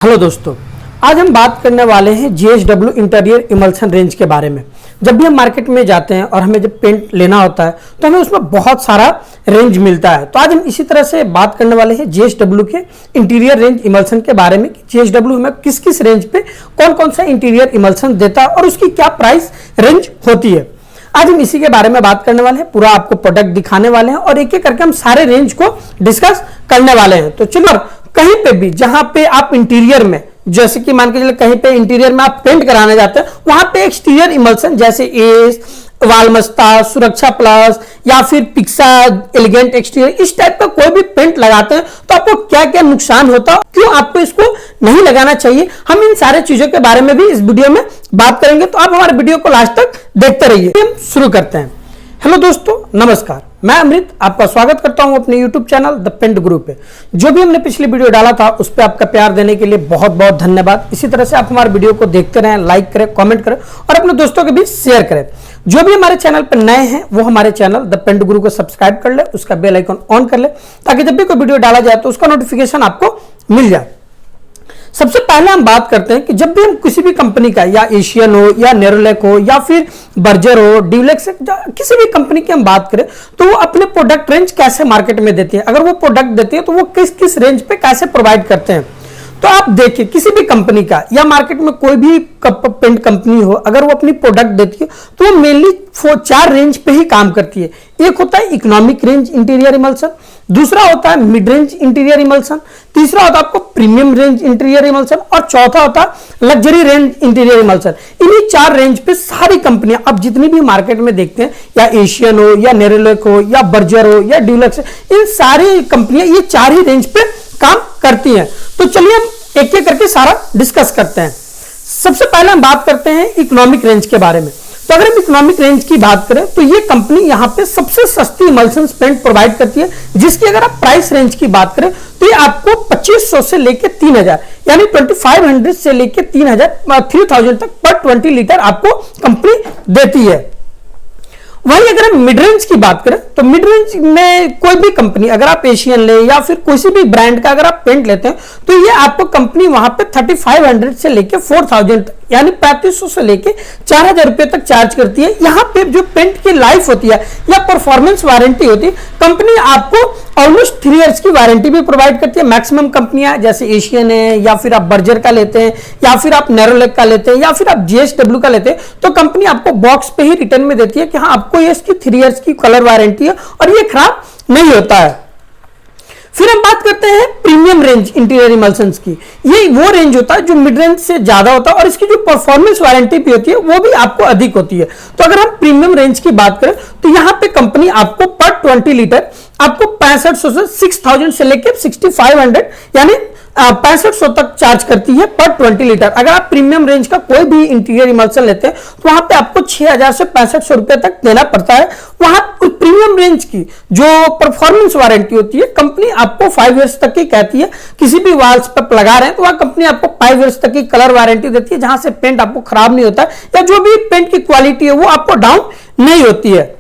Hello दोस्तों, आज हम बात करने वाले हैं JSW इंटीरियर इमल्शन रेंज के बारे में। जब भी हम मार्केट में जाते हैं और हमें जब पेंट लेना होता है तो हमें उसमें बहुत सारा रेंज मिलता है। तो आज हम इसी तरह से बात करने वाले हैं JSW के इंटीरियर रेंज इमल्शन के बारे में कि JSW हमें किस किस रेंज पे कौन कौन सा इंटीरियर इमल्शन देता है और उसकी क्या प्राइस रेंज होती है। आज हम इसी के बारे में बात करने वाले हैं, पूरा आपको प्रोडक्ट दिखाने वाले हैं और एक एक करके हम सारे रेंज को डिस्कस करने वाले हैं। तो चलो, कहीं पे भी जहां पे आप इंटीरियर में, जैसे कि मान के चलिए कहीं पे इंटीरियर में आप पेंट कराने जाते हैं, वहां पे एक्सटीरियर इमल्शन जैसे एस, वालमस्ता, सुरक्षा प्लस या फिर पिक्सा एलिगेंट एक्सटीरियर, इस टाइप का कोई भी पेंट लगाते हैं तो आपको क्या क्या नुकसान होता है, क्यों आपको इसको नहीं लगाना चाहिए, हम इन सारे चीजों के बारे में भी इस वीडियो में बात करेंगे। तो आप हमारे वीडियो को लास्ट तक देखते रहिए। हम शुरू करते हैं। हेलो दोस्तों, नमस्कार, मैं अमृत आपका स्वागत करता हूं अपने YouTube चैनल द पेंट गुरु पे। जो भी हमने पिछली वीडियो डाला था उस पर आपका प्यार देने के लिए बहुत बहुत धन्यवाद। इसी तरह से आप हमारे वीडियो को देखते रहें, लाइक करें, कमेंट करें और अपने दोस्तों के बीच शेयर करें। जो भी हमारे चैनल पर नए हैं वो हमारे चैनल द पेंट गुरु को सब्सक्राइब कर ले, उसका बेल आइकन ऑन कर ले ताकि जब भी कोई वीडियो डाला जाए तो उसका नोटिफिकेशन आपको मिल जाए। सबसे पहले हम बात करते हैं कि जब भी हम किसी भी कंपनी का, या एशियन हो या नेरोलैक हो या फिर बर्जर हो, ड्यूलेक्स, किसी भी कंपनी की हम बात करें तो वो अपने प्रोडक्ट रेंज कैसे मार्केट में देती है, अगर वो प्रोडक्ट देती है तो वो किस किस रेंज पे कैसे प्रोवाइड करते हैं। तो आप देखिए, किसी भी कंपनी का या मार्केट में कोई भी पेंट कंपनी हो, अगर वो अपनी प्रोडक्ट देती है तो वो मेनली 4 रेंज पे ही काम करती है। एक होता है इकोनॉमिक रेंज इंटीरियर इमल्शन, दूसरा होता है मिड रेंज इंटीरियर इमल्शन, तीसरा होता है आपको प्रीमियम रेंज इंटीरियर इमल्शन और चौथा होता है लग्जरी रेंज इंटीरियर इमल्शन। इन्हीं 4 रेंज पे सारी कंपनियां आप जितनी भी मार्केट में देखते हैं, या एशियन हो या नेरोलैक हो या बर्जर हो या ड्यूलेक्स, इन सारी कंपनियां ये 4 ही रेंज पे काम करती हैं। तो चलिए हम एक एक करके सारा डिस्कस करते हैं। सबसे पहले हम बात करते हैं इकोनॉमिक रेंज के बारे में। तो अगर हम इकोनॉमिक रेंज की बात करें तो ये कंपनी यहाँ पे सबसे सस्ती इमल्शन पेंट प्रोवाइड करती है, जिसकी अगर आप प्राइस रेंज की बात करें तो ये आपको 2500 से लेके 3000 यानी 2500 से लेके 3000 तक पर 20 लीटर आपको कंपनी देती है। वहीं अगर हम मिड रेंज की बात करें तो मिड रेंज में कोई भी कंपनी, अगर आप एशियन ले या फिर किसी भी ब्रांड का अगर आप पेंट लेते हैं तो ये आपको कंपनी वहां पे 3500 से लेके 4000 तक यानी 3500 से लेके 4000 रुपए तक चार्ज करती है। यहाँ पे जो पेंट की लाइफ होती है या परफॉर्मेंस वारंटी होती है, कंपनी आपको ऑलमोस्ट 3 इयर्स की वारंटी भी प्रोवाइड करती है। मैक्सिमम कंपनियां जैसे एशियन है या फिर आप बर्जर का लेते हैं या फिर आप नेरोलैक का लेते हैं या फिर आप JSW का लेते हैं तो कंपनी आपको बॉक्स पे ही रिटर्न में देती है कि हाँ, आपको ये इसकी 3 इयर्स की कलर वारंटी है और ये खराब नहीं होता है। फिर हम बात करते हैं प्रीमियम रेंज इंटीरियर इमल्शंस की। ये वो रेंज होता है जो मिड रेंज से ज्यादा होता है और इसकी जो परफॉर्मेंस वारंटी भी होती है वो भी आपको अधिक होती है। तो अगर हम प्रीमियम रेंज की बात करें तो यहाँ पे कंपनी आपको पर 20 लीटर आपको 6500 से 6000 से लेकर 6500 यानी 6500 तक चार्ज करती है पर 20 लीटर। अगर आप प्रीमियम रेंज का कोई भी इंटीरियर इमल्शन लेते हैं तो वहां पे आपको 6000 से 6500 रुपए तक देना पड़ता है। वहां प्रीमियम रेंज की जो परफॉर्मेंस वारंटी होती है, कंपनी आपको 5 इयर्स तक की कहती है। किसी भी वॉल्स पर लगा रहे हैं तो वह कंपनी आपको 5 इयर्स तक की कलर वारंटी देती है, जहां से पेंट आपको खराब नहीं होता है या जो भी पेंट की क्वालिटी है वो आपको डाउन नहीं होती है।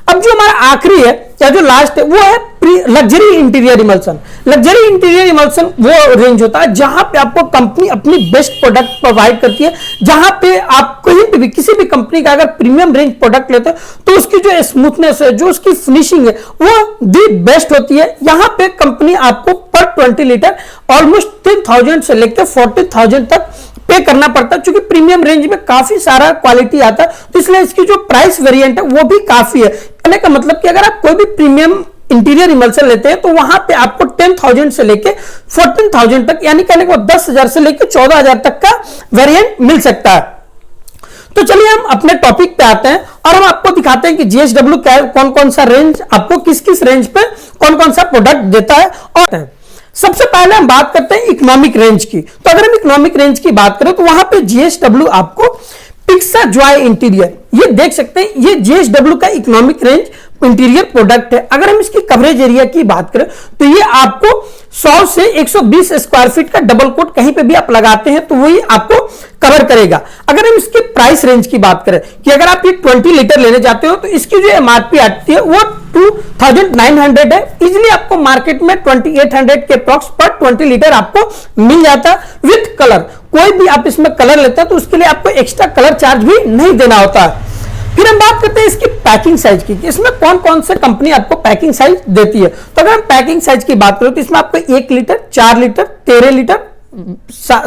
अब जो हमारा आखिरी है या जो लास्ट है वो है luxury interior emulsion. Luxury interior emulsion वो रेंज होता है जहां पे आपको कंपनी अपनी बेस्ट प्रोडक्ट प्रोवाइड करती है, जहां पे आप कहीं पे भी किसी भी कंपनी का अगर प्रीमियम रेंज प्रोडक्ट लेते हैं तो उसकी जो स्मूथनेस है, जो उसकी फिनिशिंग है वो दी बेस्ट होती है। यहां पे कंपनी आपको पर 20 लीटर ऑलमोस्ट 10,000 से लेकर 40,000 तक पे करना पड़ता है, क्योंकि प्रीमियम रेंज में काफी सारा क्वालिटी आता है तो इसलिए इसकी जो प्राइस वेरिएंट है वो भी काफी है। कहने का मतलब कि अगर आप कोई भी प्रीमियम इंटीरियर इमल्शन लेते हैं तो वहां पे आपको 10,000 से लेके 14,000 तक यानी कहने को 10,000 से लेके 14,000 तक का वेरिएंट मिल सकता है। तो चलिए हम अपने टॉपिक पे आते हैं और हम आपको दिखाते हैं कि JSW कौन कौन सा रेंज आपको किस किस रेंज पे कौन कौन सा प्रोडक्ट देता है। और सबसे पहले हम बात करते हैं इकोनॉमिक रेंज की। तो अगर हम इकोनॉमिक रेंज की बात करें तो वहां पे JSW आपको पिक्सा जॉय इंटीरियर, ये देख सकते हैं, ये JSW का इकोनॉमिक रेंज इंटीरियर प्रोडक्ट है। अगर हम इसकी कवरेज एरिया की बात करें तो ये आपको 100 से 120 स्क्वायर फीट का डबल कोट कहीं पे भी आप लगाते हैं तो वही आपको कवर करेगा। अगर हम इसके प्राइस रेंज की बात करें कि अगर आप ये 20 लीटर लेने जाते हो तो इसकी जो MRP आती है वो 22,900 है। इजिली आपको मार्केट में 2800 के अप्रॉक्स पर 20 लीटर आपको मिल जाता है विथ कलर। कोई भी आप इसमें कलर लेते हैं तो उसके लिए आपको एक्स्ट्रा कलर चार्ज भी नहीं देना होता है। फिर हम बात करते हैं इसकी पैकिंग साइज की, इसमें कौन कौन से कंपनी आपको पैकिंग साइज देती है। तो अगर हम पैकिंग साइज की बात करें तो इसमें आपको 1 लीटर, 4 लीटर, 13 लीटर,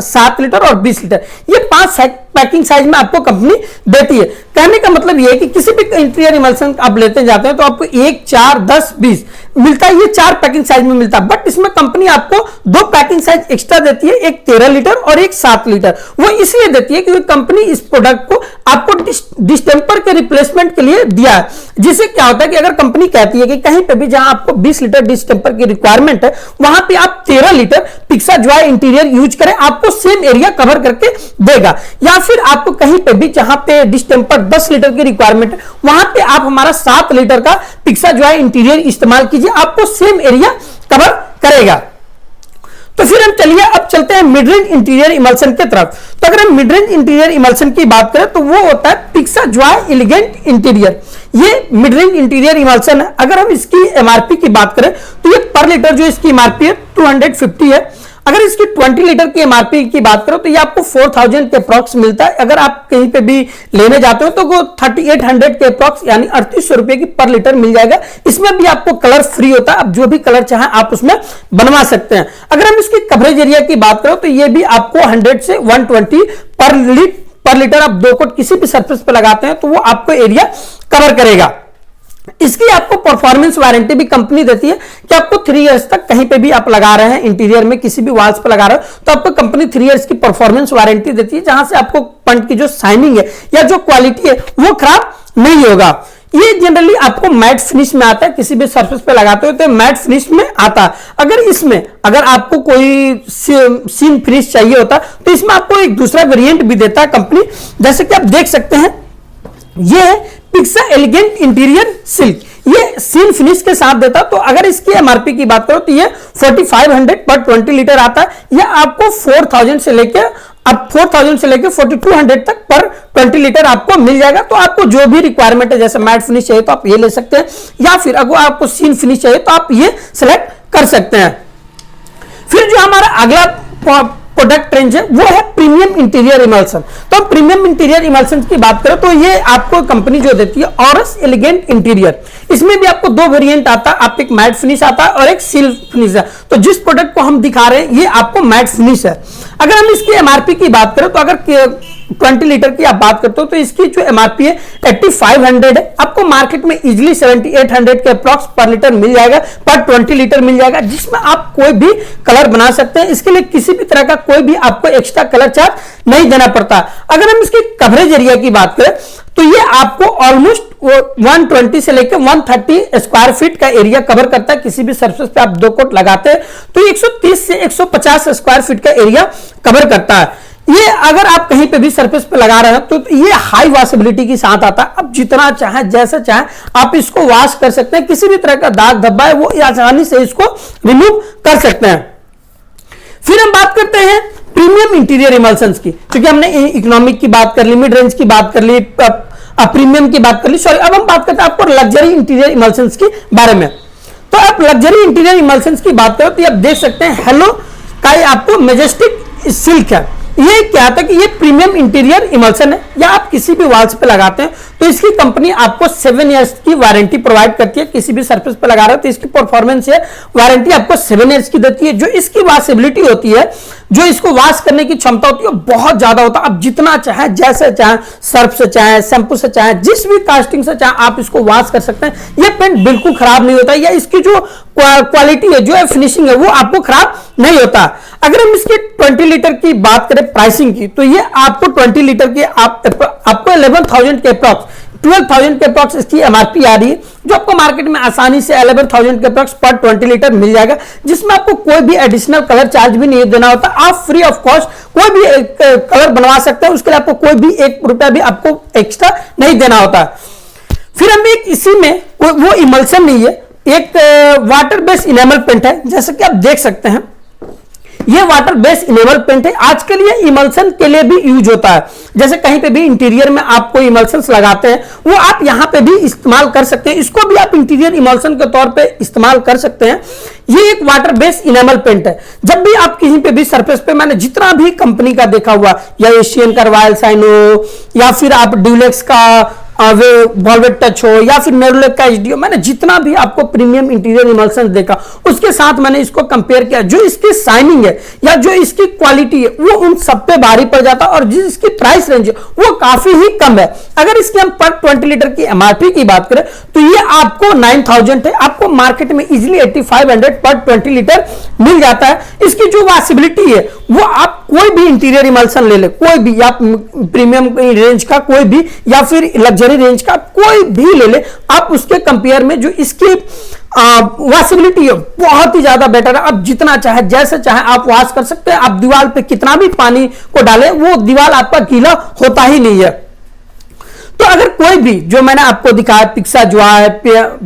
7 लीटर और 20 लीटर, ये 5 पैकिंग साइज में आपको कंपनी देती है। कहने का मतलब ये है कि किसी भी इंटीरियर इमल्सन आप लेते जाते हैं तो आपको 1, 4, 10, 20 मिलता है, ये 4 पैकिंग साइज में मिलता है। बट इसमें कंपनी आपको 2 पैकिंग साइज एक्स्ट्रा देती है, एक 13 लीटर और एक 7 लीटर। वो इसलिए देती है क्योंकि कंपनी इस प्रोडक्ट को आपको डिस्टेंपर के रिप्लेसमेंट के लिए दिया है। जिससे क्या होता है कि अगर कंपनी कहती है कि कहीं पे भी जहां आपको 20 लीटर डिस्टेंपर की रिक्वायरमेंट है वहां पे आप 13 लीटर पिक्सा जॉय इंटीरियर यूज करें, आपको सेम एरिया कवर करके देगा। या फिर आपको कहीं पे भी जहां पे डिस्टेंपर 10 लीटर की रिक्वायरमेंट है वहां पे आप हमारा 7 लीटर का पिक्सा जॉय इंटीरियर इस्तेमाल कीजिए, आपको सेम एरिया कवर करेगा। तो फिर हम चलिए अब चलते हैं मिड रेंज इंटीरियर इमल्सन की तरफ। तो अगर हम मिड रेंज इंटीरियर इमल्सन की बात करें तो वो होता है पिक्सा जॉय एलिगेंट इंटीरियर। ये मिड रेंज इंटीरियर इमल्सन है। अगर हम इसकी एमआरपी की बात करें तो ये पर लीटर जो इसकी एमआरपी है 250 है। अगर इसकी 20 लीटर की एमआरपी की बात करो तो ये आपको 4000 के अप्रॉक्स मिलता है। अगर आप कहीं पे भी लेने जाते हो तो वो 3800 के अप्रॉक्स यानी 3800 रुपए की पर लीटर मिल जाएगा। इसमें भी आपको कलर फ्री होता है, आप जो भी कलर चाहें आप उसमें बनवा सकते हैं। अगर हम इसकी कवरेज एरिया की बात करो तो ये भी आपको 100 से 120 पर लीटर आप 2 कोट किसी भी सरफेस पे लगाते हैं तो वो आपको एरिया कवर करेगा। इसकी आपको परफॉर्मेंस वारंटी भी कंपनी देती है कि आपको 3 इयर्स तक कहीं पे भी आप लगा रहे हैं इंटीरियर में किसी भी वॉल्स पे लगा रहे हो तो आपको कंपनी 3 इयर्स की परफॉर्मेंस वारंटी देती है, जहां से आपको पेंट की जो शाइनिंग है या जो क्वालिटी है वो खराब नहीं होगा। ये जनरली आपको मैट फिनिश में आता है, किसी भी सरफेस पे लगाते हो तो मैट फिनिश में आता है। अगर आपको कोई सीन फिनिश चाहिए होता तो इसमें आपको एक दूसरा वेरिएंट भी देता है कंपनी, जैसे कि आप देख सकते हैं ये पिक्सा एलिगेंट इंटीरियर सिल्क, ये सीन फिनिश के साथ देता। तो अगर इसकी एमआरपी की बात करो तो ये 4500 पर 20 लीटर आता है। यह आपको 4000 से लेके 4200 तक पर 20 लीटर आपको मिल जाएगा। तो आपको जो भी रिक्वायरमेंट है, जैसे मैट फिनिश चाहिए तो आप ये ले सकते हैं, या फिर अगर आपको सीन फिनिश चाहिए तो आप ये सिलेक्ट कर सकते हैं। फिर जो हमारा अगला प्रोडक्ट रेंज है वो है प्रीमियम इंटीरियर इमल्सन। तो प्रीमियम इंटीरियर इमल्सन की बात करें तो ये आपको कंपनी जो देती है ऑरस एलिगेंट इंटीरियर। इसमें भी आपको 2 वेरिएंट आता है, आपको एक मैट फिनिश आता है और एक सील फिनिश है। तो जिस प्रोडक्ट को हम दिखा रहे हैं ये आपको मैट फिनिश है। अगर हम इसकी एमआरपी की बात करें तो अगर 20 लीटर की आप बात करते हो तो इसकी जो एमआरपी है 8500 है। आपको मार्केट में इजीली 7800 के अप्रॉक्स पर लीटर मिल जाएगा, पर 20 लीटर मिल जाएगा, जिसमें आप कोई भी कलर बना सकते हैं। इसके लिए किसी भी तरह का कोई भी आपको एक्स्ट्रा कलर चार्ज नहीं देना पड़ता। अगर हम इसकी कवरेज एरिया की बात करें तो ये आपको ऑलमोस्ट 120 से लेकर 130 स्क्वायर फीट का एरिया कवर करता है। किसी भी सरफेस पे आप 2 कोट लगाते हैं तो 130 से 150 स्क्वायर फीट का एरिया कवर करता है। ये अगर आप कहीं पे भी सरफेस पे लगा रहे हैं तो ये हाई वॉशेबिलिटी के साथ आता है। आप जितना चाहे जैसे चाहे आप इसको वॉश कर सकते हैं, किसी भी तरह का दाग धब्बा है वो आसानी से इसको रिमूव कर सकते हैं। फिर हम बात करते हैं प्रीमियम इंटीरियर इमल्सन्स की, क्योंकि हमने इकोनॉमिक की बात कर ली, मिड रेंज की बात कर ली, प्रीमियम की बात कर ली। सॉरी, अब हम बात करते हैं आपको लग्जरी इंटीरियर इमल्सन्स के बारे में। तो आप लग्जरी इंटीरियर इमल्सन्स की बात करो तो आप देख सकते हैं हेलो का आपको मैजेस्टिक सिल्क है। ये क्या था कि ये प्रीमियम इंटीरियर इमल्सन है, या आप किसी भी वॉल्स पे लगाते हैं तो इसकी कंपनी आपको 7 इयर्स की वारंटी प्रोवाइड करती है। किसी भी सरफेस पे लगा रहे हो तो इसकी परफॉर्मेंस है वारंटी आपको 7 इयर्स की देती है। जो इसकी वॉशेबिलिटी होती है, जो इसको वॉश करने की क्षमता होती है बहुत ज्यादा होता है। आप जितना चाहे जैसे चाहे सर्फ से चाहे शैम्पू से चाहे जिस भी कास्टिंग से चाहे आप इसको वॉश कर सकते हैं। ये पेंट बिल्कुल खराब नहीं होता, या इसकी जो क्वालिटी है, जो फिनिशिंग है वो आपको खराब नहीं होता। अगर हम इसकी 20 लीटर की बात करें प्राइसिंग की तो ये आपको 20 लीटर की आपको 11,000 के अप्रॉक्स 12,000 के अप्रॉक्स इसकी एमआरपी आ रही है, जो आपको मार्केट में आसानी से 11,000 के अप्रॉक्स पर 20 लीटर मिल जाएगा, जिसमें आपको कोई भी एडिशनल कलर चार्ज भी नहीं देना होता। आप फ्री ऑफ कॉस्ट कोई भी कलर बनवा सकते हैं, उसके लिए आपको कोई भी 1 रुपया भी आपको एक्स्ट्रा नहीं देना होता। फिर हम एक इसी में वो इमल्सन नहीं है, एक वाटर बेस्ड इनेमल पेंट है, जैसे कि आप देख सकते हैं ये वाटर बेस इनेबल पेंट है। आज के लिए इमल्सन के लिए भी यूज होता है, जैसे कहीं पे भी इंटीरियर में आप कोई इमल्सन्स लगाते हैं वो आप यहां पे भी इस्तेमाल कर सकते हैं, इसको भी आप इंटीरियर इमल्सन के तौर पे इस्तेमाल कर सकते हैं। ये एक वाटर बेस इनेबल पेंट है। जब भी आप कहीं पे भी सरफेस पे, मैंने जितना भी कंपनी का देखा हुआ, या एशियन का रॉयल साइनो, या फिर आप ड्यूलेक्स का वॉल्वेट टच हो, या फिर नेरोलैक का एचडीओ, मैंने जितना भी आपको प्रीमियम इंटीरियर इमल्सन देखा उसके साथ मैंने इसको कंपेयर किया। जो इसकी शाइनिंग है या जो इसकी क्वालिटी है वो उन सब पे भारी पड़ जाता है, और जिसकी प्राइस रेंज है वो काफी ही कम है। अगर इसकी हम पर 20 लीटर की एमआरपी की बात करें तो ये आपको 9000 है, आपको मार्केट में इजिली 8500 पर 20 लीटर मिल जाता है। इसकी जो वॉशेबिलिटी है वो आप कोई भी इंटीरियर इमल्सन ले ले, कोई भी, या प्रीमियम रेंज का कोई भी, या फिर लग्जरी रेंज का कोई भी ले ले, आप उसके कंपेयर में जो इसकी वॉशेबिलिटी है बहुत ही ज्यादा बेटर है। आप जितना चाहे जैसे चाहे आप वॉश कर सकते हैं। आप दीवार पे कितना भी पानी को डालें वो दीवार आपका गीला होता ही नहीं है। तो अगर कोई भी जो मैंने आपको दिखाया, पिक्सा जो है,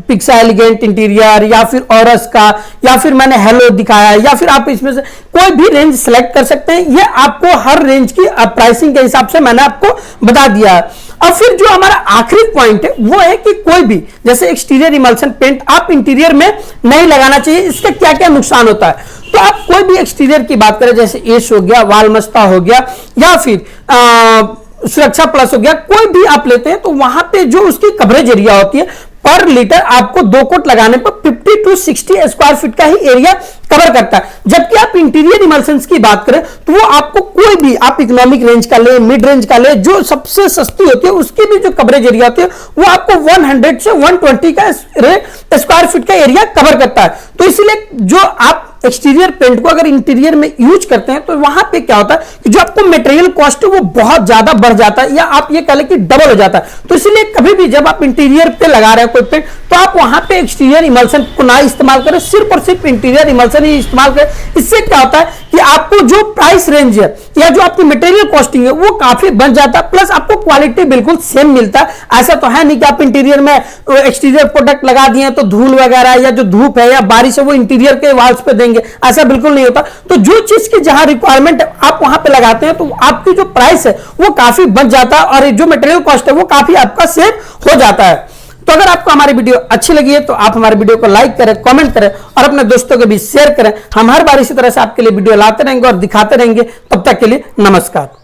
पिक्सा एलिगेंट इंटीरियर, या फिर ऑरस का, या फिर मैंने हेलो दिखाया, या फिर आप इसमें से कोई भी रेंज सेलेक्ट कर सकते हैं। ये आपको हर रेंज की प्राइसिंग के हिसाब से मैंने आपको बता दिया है। और फिर जो हमारा आखिरी पॉइंट है वो है कि कोई भी जैसे एक्सटीरियर इमल्सन पेंट आप इंटीरियर में नहीं लगाना चाहिए। इसका क्या क्या नुकसान होता है? तो आप कोई भी एक्सटीरियर की बात करें, जैसे एश हो गया, वालमस्ता हो गया, या फिर सुरक्षा प्लस हो गया, कोई भी आप लेते हैं तो वहां पे जो उसकी कवरेज एरिया होती है पर लीटर आपको 2 कोट लगाने पर 50 to 60 स्क्वायर फीट का ही एरिया कवर करता है। जबकि आप इंटीरियर इमल्सन्स की बात करें तो वो आपको कोई भी, आप इकोनॉमिक रेंज का ले, मिड रेंज का ले, जो सबसे सस्ती होती है उसकी भी जो कवरेज एरिया होती है वो आपको 100 से 120 का स्क्वायर फीट का एरिया कवर करता है। तो इसलिए जो आप एक्सटीरियर पेंट को अगर इंटीरियर में यूज करते हैं तो वहां पे क्या होता है कि जो आपको मटेरियल कॉस्ट है वो बहुत ज्यादा बढ़ जाता है, या आप ये कह लें कि डबल हो जाता है। तो इसलिए कभी भी जब आप इंटीरियर पे लगा रहे हैं कोई पेंट, तो आप वहां पे एक्सटीरियर इमल्सन को ना इस्तेमाल करें, सिर्फ और सिर्फ इंटीरियर इमल्सन ही इस्तेमाल करें। इससे क्या होता है कि आपको जो प्राइस रेंज है या जो आपकी मटेरियल कॉस्टिंग है वो काफी बन जाता है, प्लस आपको क्वालिटी बिल्कुल सेम मिलता है। ऐसा तो है नहीं कि आप इंटीरियर में एक्सटीरियर प्रोडक्ट लगा दिए तो धूल वगैरह या जो धूप है या बारिश है वो इंटीरियर के वॉल्स पे देंगे, ऐसा बिल्कुल नहीं होता। तो जो चीज की जहां रिक्वायरमेंट है आप वहां पे लगाते हैं तो आपकी जो प्राइस है वो काफी बच जाता है, और जो मटेरियल कॉस्ट है वो काफी आपका सेव हो जाता है। तो अगर आपको हमारी वीडियो अच्छी लगी है तो आप हमारी वीडियो को लाइक करें, कमेंट करें और अपने दोस्तों के बीच शेयर करें। हम हर बार इसी तरह से आपके लिए वीडियो लाते रहेंगे और दिखाते रहेंगे। तब तक के लिए नमस्कार।